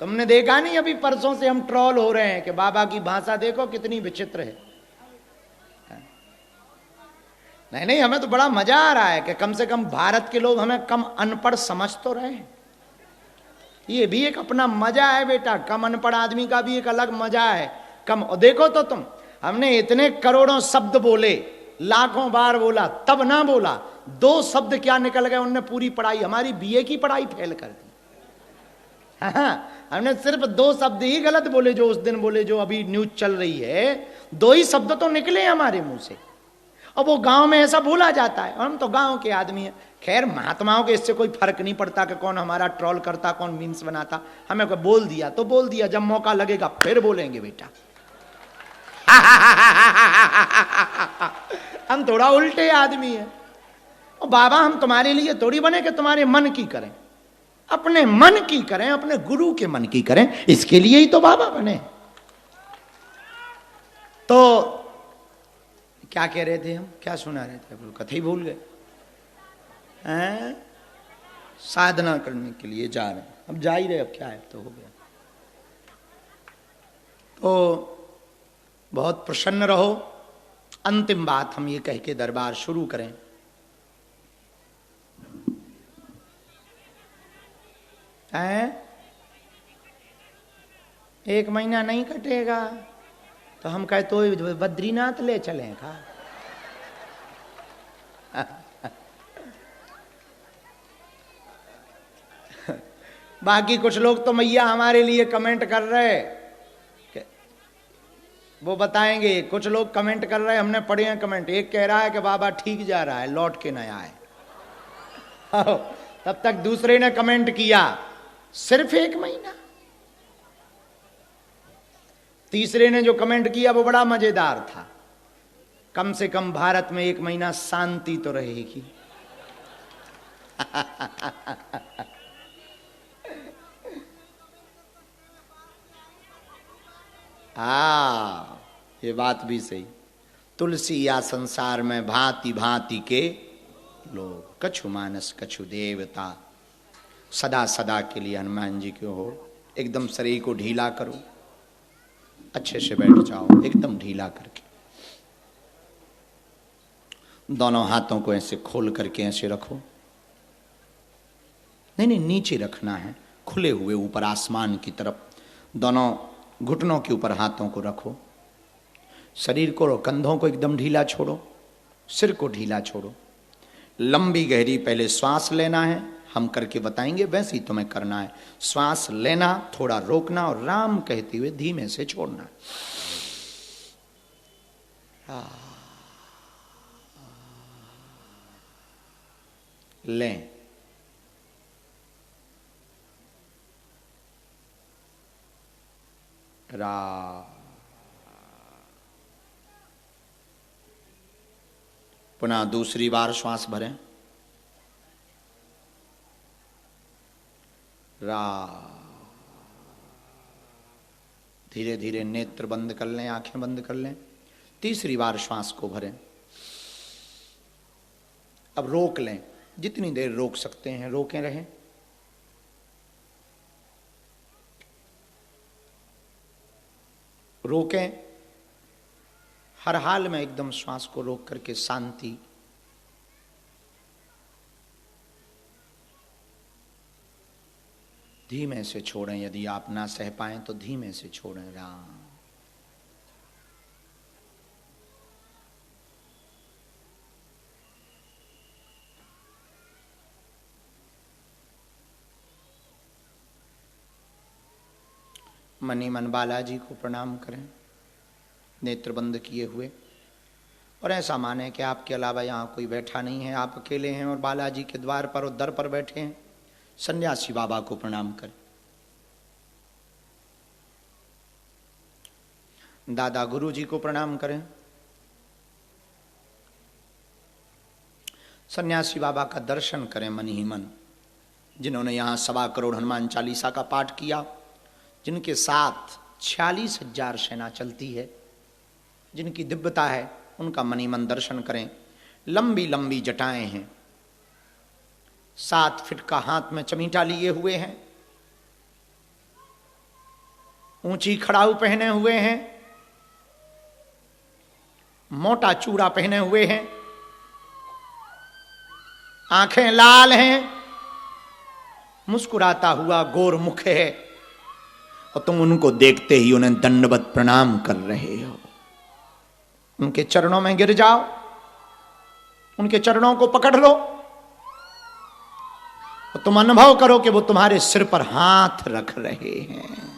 तुमने देखा नहीं अभी परसों से हम ट्रोल हो रहे हैं कि बाबा की भाषा देखो कितनी विचित्र है। नहीं नहीं, हमें तो बड़ा मजा आ रहा है कि कम से कम भारत के लोग हमें कम अनपढ़ समझ तो रहे हैं। ये भी एक अपना मजा है बेटा, कम अनपढ़ आदमी का भी एक अलग मजा है। कम देखो तो तुम, हमने इतने करोड़ों शब्द बोले, लाखों बार बोला, तब ना बोला, 2 शब्द क्या निकल गए, उनने पूरी पढ़ाई, हमारी बीए की पढ़ाई फेल कर दी। हाँ, हमने सिर्फ 2 शब्द ही गलत बोले, जो उस दिन बोले, जो अभी न्यूज चल रही है, 2 ही शब्द तो निकले हमारे मुंह से। और वो गांव में ऐसा बोला जाता है, हम तो गांव के आदमी हैं। खैर, महात्माओं के इससे कोई फर्क नहीं पड़ता कि कौन हमारा ट्रोल करता, कौन मीम्स बनाता। हमें कोई बोल दिया तो बोल दिया, जब मौका लगेगा फिर बोलेंगे बेटा। हम थोड़ा उल्टे आदमी हैं। और बाबा हम तुम्हारे लिए थोड़ी बने कि तुम्हारे मन की करें, अपने मन की करें, अपने गुरु के मन की करें, इसके लिए ही तो बाबा बने। तो क्या कह रहे थे हम, क्या सुना रहे थे, कथा ही भूल गए हैं। साधना करने के लिए जा रहे हैं, अब जा ही रहे, अब क्या है, तो हो गया। तो बहुत प्रसन्न रहो। अंतिम बात हम ये कह के दरबार शुरू करें। हैं, 1 महीना नहीं कटेगा तो हम कहे तो बद्रीनाथ ले चलें का। बाकी कुछ लोग तो मैया हमारे लिए कमेंट कर रहे, वो बताएंगे। कुछ लोग कमेंट कर रहे हैं, हमने पढ़े हैं कमेंट। एक कह रहा है कि बाबा ठीक जा रहा है, लौट के न आए। तब तक दूसरे ने कमेंट किया सिर्फ 1 महीना। तीसरे ने जो कमेंट किया वो बड़ा मजेदार था, कम से कम भारत में 1 महीना शांति तो रहेगी। हाँ, ये बात भी सही। तुलसी या संसार में भांति भांति के लोग, कछु मानस कछु देवता। सदा सदा के लिए हनुमान जी क्यों हो। एकदम शरीर को ढीला करो, अच्छे से बैठ जाओ, एकदम ढीला करके। दोनों हाथों को ऐसे खोल करके ऐसे रखो। नहीं नहीं, नीचे रखना है, खुले हुए ऊपर आसमान की तरफ। दोनों घुटनों के ऊपर हाथों को रखो। शरीर को, कंधों को एकदम ढीला छोड़ो, सिर को ढीला छोड़ो। लंबी गहरी पहले श्वास लेना है, हम करके बताएंगे, वैसे ही तुम्हें करना है। श्वास लेना, थोड़ा रोकना और राम कहते हुए धीमे से छोड़ना। लें, पुनः दूसरी बार श्वास भरें। धीरे धीरे नेत्र बंद कर लें, आंखें बंद कर लें। तीसरी बार श्वास को भरें। अब रोक लें, जितनी देर रोक सकते हैं रोके रहें। रोकें, हर हाल में एकदम श्वास को रोक करके शांति। धीमे से छोड़ें, यदि आप ना सह पाएं तो धीमे से छोड़ें। राम। मनी मन बालाजी को प्रणाम करें, नेत्र बंद किए हुए। और ऐसा माने कि आपके अलावा यहाँ कोई बैठा नहीं है, आप अकेले हैं और बालाजी के द्वार पर और दर पर बैठे हैं। सन्यासी बाबा को प्रणाम करें। दादा गुरु जी को प्रणाम करें। सन्यासी बाबा का दर्शन करें मन ही मन, जिन्होंने यहाँ 1.25 करोड़ हनुमान चालीसा का पाठ किया, जिनके साथ 46,000 सेना चलती है, जिनकी दिव्यता है, उनका मन ही मन दर्शन करें। लंबी लंबी जटाएं हैं, 7 फीट का हाथ में चमीटा लिए हुए हैं। ऊंची खड़ाऊ पहने हुए हैं, मोटा चूड़ा पहने हुए हैं, आंखें लाल हैं, मुस्कुराता हुआ गोर मुख है, और तुम उनको देखते ही उन्हें दंडवत प्रणाम कर रहे हो। उनके चरणों में गिर जाओ, उनके चरणों को पकड़ लो, और तुम अनुभव करो कि वो तुम्हारे सिर पर हाथ रख रहे हैं।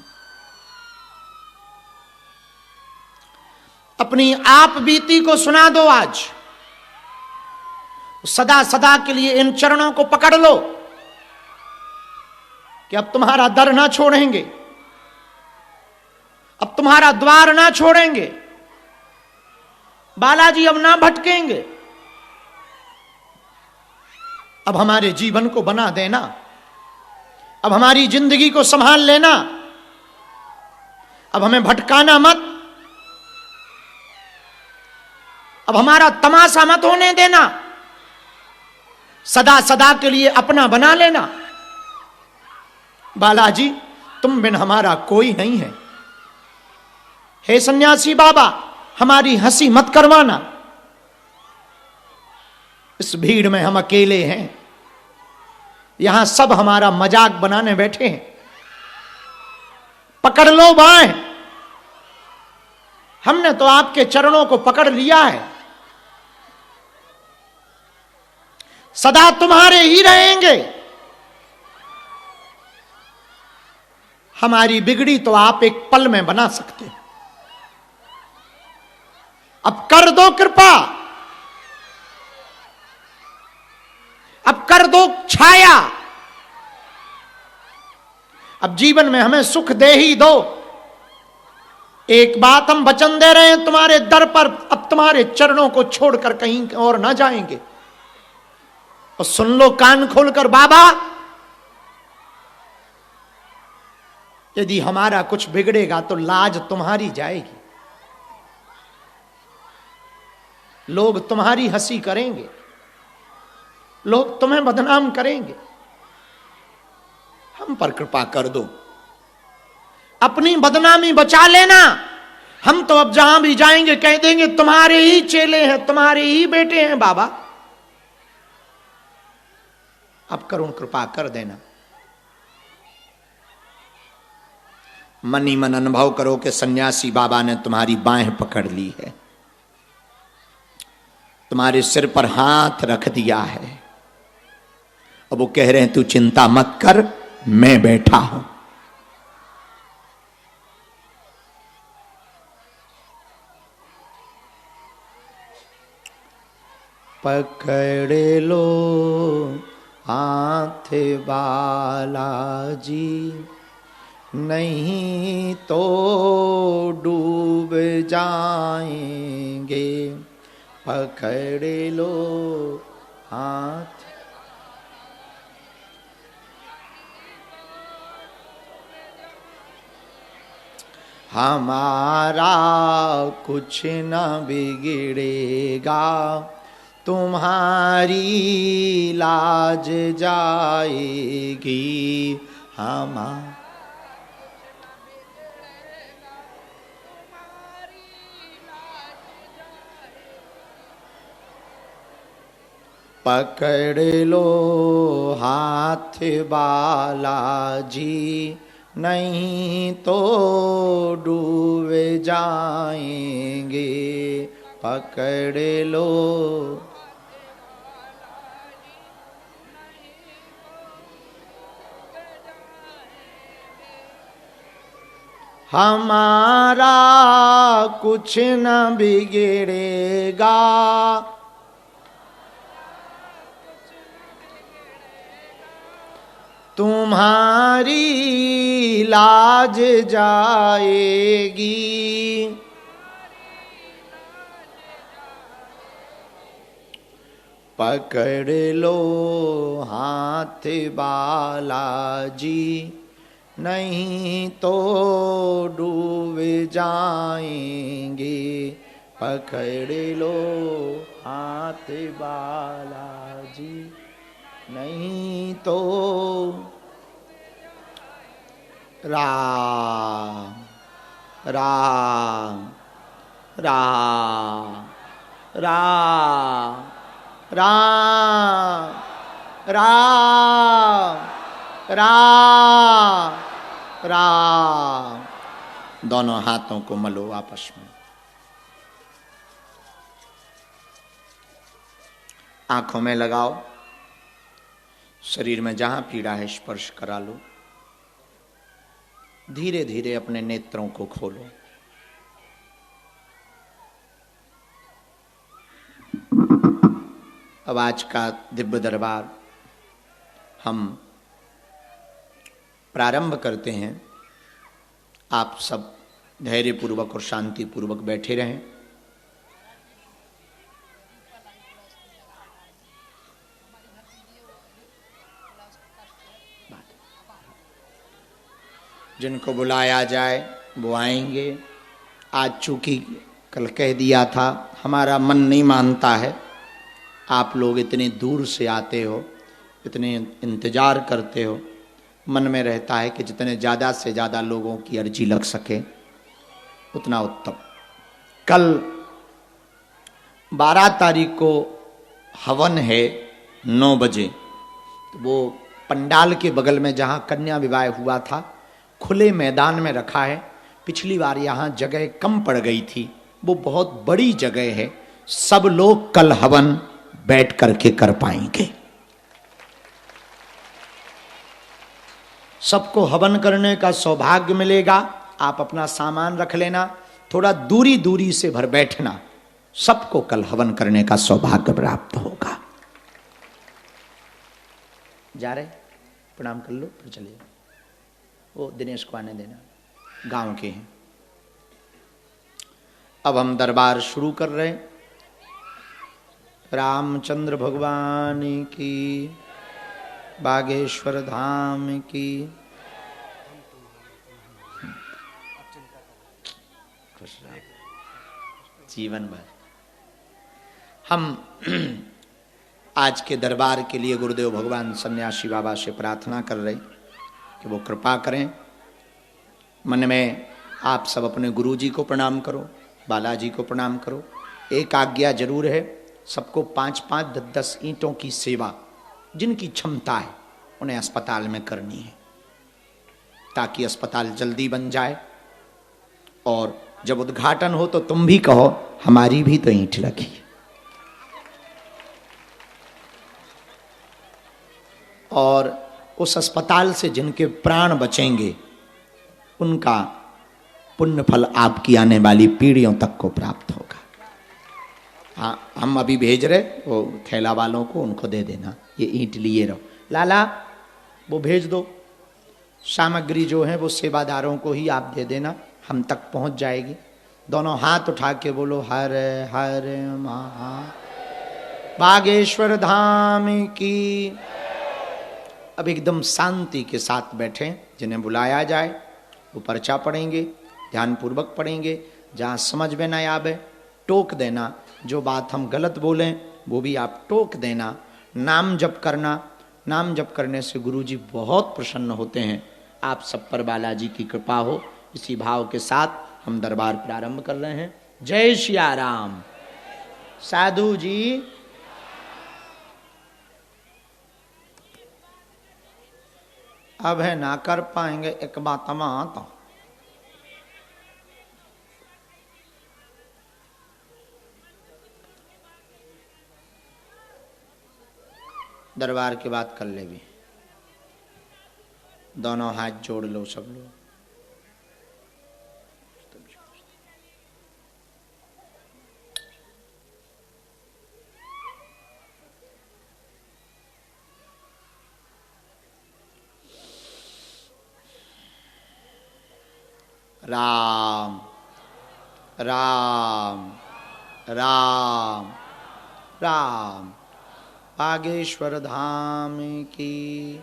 अपनी आप बीती को सुना दो आज, सदा सदा के लिए इन चरणों को पकड़ लो कि अब तुम्हारा दर ना छोड़ेंगे, अब तुम्हारा द्वार ना छोड़ेंगे, बालाजी अब ना भटकेंगे, अब हमारे जीवन को बना देना, अब हमारी जिंदगी को संभाल लेना, अब हमें भटकाना मत, अब हमारा तमाशा मत होने देना, सदा सदा के लिए अपना बना लेना। बालाजी तुम बिन हमारा कोई नहीं है। हे सन्यासी बाबा, हमारी हंसी मत करवाना, इस भीड़ में हम अकेले हैं, यहां सब हमारा मजाक बनाने बैठे हैं। पकड़ लो बाएं, हमने तो आपके चरणों को पकड़ लिया है, सदा तुम्हारे ही रहेंगे। हमारी बिगड़ी तो आप एक पल में बना सकते हो, अब कर दो कृपा, अब कर दो छाया, अब जीवन में हमें सुख दे ही दो। एक बात हम वचन दे रहे हैं तुम्हारे दर पर, अब तुम्हारे चरणों को छोड़कर कहीं और ना जाएंगे। और सुन लो कान खोलकर बाबा, यदि हमारा कुछ बिगड़ेगा तो लाज तुम्हारी जाएगी, लोग तुम्हारी हंसी करेंगे, लोग तुम्हें बदनाम करेंगे, हम पर कृपा कर दो, अपनी बदनामी बचा लेना। हम तो अब जहां भी जाएंगे कह देंगे तुम्हारे ही चेले हैं, तुम्हारे ही बेटे हैं बाबा, अब करुण कृपा कर देना। मन ही मन अनुभव करो कि सन्यासी बाबा ने तुम्हारी बाहें पकड़ ली है, तुम्हारे सिर पर हाथ रख दिया है, अब वो कह रहे हैं तू चिंता मत कर, मैं बैठा हूं। पकड़ लो हाथ बालाजी, नहीं तो डूब जाएंगे, पकड़ लो हाथ। हमारा कुछ न बिगड़ेगा, तुम्हारी लाज जाएगी, पकड़ लो हाथ बालाजी, नहीं तो डूब जाएंगे, पकड़ लो। हमारा कुछ न बिगड़ेगा, तुम्हारी लाज जाएगी, पकड़ लो हाथ बालाजी, नहीं तो डूब जाएंगे, पकड़ लो हाथ बालाजी, नहीं तो। राम राम राम राम राम राम राम राम। दोनों हाथों को मलो आपस में, आंखों में लगाओ, शरीर में जहां पीड़ा है स्पर्श करा लो। धीरे धीरे अपने नेत्रों को खोलो। अब आज का दिव्य दरबार हम प्रारंभ करते हैं। आप सब धैर्यपूर्वक और शांतिपूर्वक बैठे रहें। जिनको बुलाया जाए वो आएंगे। आज चूंकि कल कह दिया था, हमारा मन नहीं मानता है। आप लोग इतनी दूर से आते हो, इतने इंतजार करते हो, मन में रहता है कि जितने ज़्यादा से ज़्यादा लोगों की अर्जी लग सके उतना उत्तम। कल 12 तारीख को हवन है 9 बजे। तो वो पंडाल के बगल में जहाँ कन्या विवाह हुआ था, खुले मैदान में रखा है। पिछली बार यहाँ जगह कम पड़ गई थी, वो बहुत बड़ी जगह है। सब लोग कल हवन बैठ करके कर पाएंगे। सबको हवन करने का सौभाग्य मिलेगा। आप अपना सामान रख लेना, थोड़ा दूरी दूरी से भर बैठना। सबको कल हवन करने का सौभाग्य प्राप्त होगा। जा रहे, प्रणाम कर लो फिर चलिए। वो दिनेश को आने देना, गांव के हैं। अब हम दरबार शुरू कर रहे हैं। रामचंद्र भगवान की, बागेश्वर धाम की। खुश रहो जीवन भर। हम आज के दरबार के लिए गुरुदेव भगवान सन्यासी बाबा से प्रार्थना कर रहे कि वो कृपा करें। मन में आप सब अपने गुरु जी को प्रणाम करो, बालाजी को प्रणाम करो। एक आज्ञा जरूर है, सबको 5-5, 10-10 ईंटों की सेवा जिनकी क्षमता है उन्हें अस्पताल में करनी है, ताकि अस्पताल जल्दी बन जाए। और जब उद्घाटन हो तो तुम भी कहो हमारी भी तो ईंट लगी। और उस अस्पताल से जिनके प्राण बचेंगे उनका पुण्य फल आपकी आने वाली पीढ़ियों तक को प्राप्त होगा। हाँ, हम अभी भेज रहे वो थैला वालों को, उनको दे देना। ये ईंट लिए रहो। लाला वो भेज दो, सामग्री जो है वो सेवादारों को ही आप दे देना, हम तक पहुंच जाएगी। दोनों हाथ उठा के बोलो हर हर महा। बागेश्वर धाम की। अब एकदम शांति के साथ बैठें। जिन्हें बुलाया जाए वो पर्चा पढ़ेंगे, ध्यानपूर्वक पढ़ेंगे। जहाँ समझ में ना आवे टोक देना। जो बात हम गलत बोलें वो भी आप टोक देना। नाम जप करना। नाम जप करने से गुरुजी बहुत प्रसन्न होते हैं। आप सब पर बालाजी की कृपा हो। इसी भाव के साथ हम दरबार प्रारंभ कर रहे हैं। जय सिया राम। साधु जी अब है ना कर पाएंगे एक बात माता। दरबार की बात कर ले भी। दोनों हाथ जोड़ लो सब लोग। राम राम राम राम। बागेश्वर धाम की,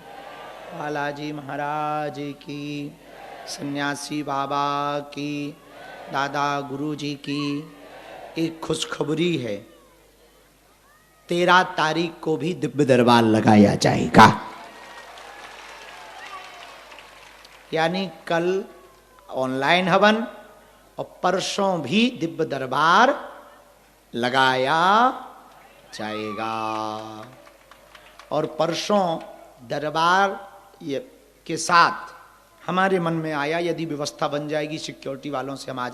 बालाजी महाराज की, सन्यासी बाबा की, दादा गुरुजी की। एक खुशखबरी है, 13 तारीख को भी दिव्य दरबार लगाया जाएगा। यानी कल ऑनलाइन हवन और परसों भी दिव्य दरबार लगाया जाएगा। और परसों दरबार के साथ हमारे मन में आया, यदि व्यवस्था बन जाएगी सिक्योरिटी वालों से हम आ